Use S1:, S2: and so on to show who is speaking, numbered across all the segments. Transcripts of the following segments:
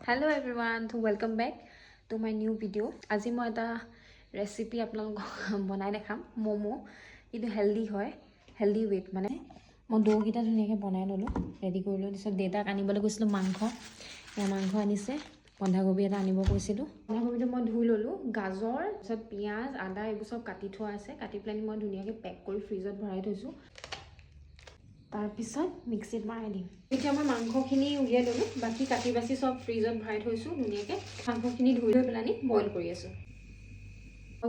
S1: Hello everyone, so welcome back to my new video. আজি মই এটা ৰেচিপি আপোনালোকক বনাই দেখাম মোমো কিন্তু হেলদি হয় হেলদি ওয়েট মানে মই দো কিটা ধুনিয়াকে বনাই ললো ৰেডি কৰি লৈ দিছো দেউতাক আনিবলৈ গৈছিল মাংস মাংস আনিছে বন্ধাকবি এটা আনিব কৈছিল বন্ধাকবিটো মই ধুই ললো গাজৰ সব পিয়াজ আদা এইবোৰ সব কাটি থোৱা আছে কাটি প্লানি মই ধুনিয়াকে পেক কৰি ফ্ৰিজত ভৰাই থৈছো তাৰ পিছত মিক্সিত মাৰাই দিম এতিয়া মই মাংসখিনি উলিয়াই ললো বাকি কাটি বাছি সব ফ্ৰিজত ভৰাই থৈছো ধুনিয়াকে মাংসখিনি ধুই লৈ পেলানি বইল কৰি আছো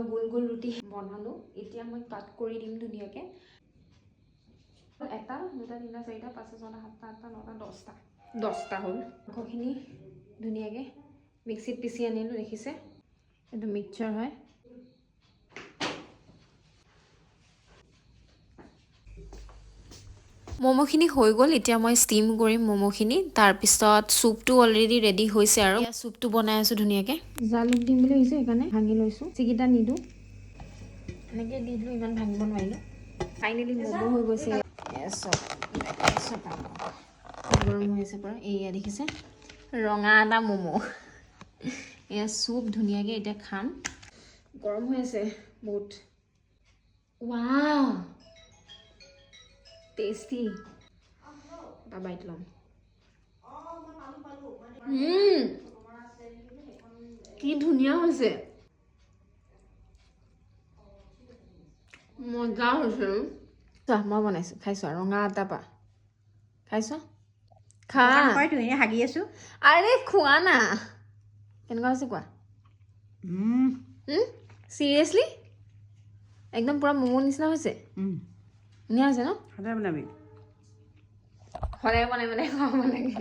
S1: গোল গোল ৰুটি বনালো এতিয়া মই কাট কৰি দিম ধুনিয়াকে এটা দুটা তিনটা চাৰিটা পাঁচটা ছটা সাতটা আঠটা নটা দহটা হ'ল মাংসখিনি ধুনিয়াকে মিক্সিত পিছি আনিলো দেখিছে এইটো মিক্সচাৰ হয় মোমোখিনি হৈ গ'ল এতিয়া মই ষ্টিম কৰিম মোমোখিনি তাৰ পিছত সুপটো অলৰেডি ৰেডি হৈছে আৰু ইয়া সুপটো বনাই আছো ধুনিয়াকে জালুক দিম বুলি হৈছে এখানে ভাঙি লৈছো চিকিটা নিদু এনেকে দিদলো ইমান ভাঙিব নোৱাৰিলো ফাইনালি মোমো হৈ গৈছে এসব গৰম হৈছে পৰা এইয়া দেখিছে ৰঙা এটা মোমো এয়া সুপ ধুনিয়াকে এটা খাম গৰম হৈ আছে বহুত ওয়াও টেস্টি বাইট লম কি ধুনিয়া হৈছে মজা হৈছে মই বনাইছো খাইছো ৰঙা আটা পা খাইছো খা
S2: কয়তো এনে হাগি আছো
S1: আৰে খোৱা না কেনেকুৱা হৈছে কোৱা সিৰিয়াসলি একদম পুৰা মোমো নিচিনা হৈছে ধুনীয়া আছে ন
S2: সদায় বনাবি
S1: সদায় বনাই মানে খাব লাগে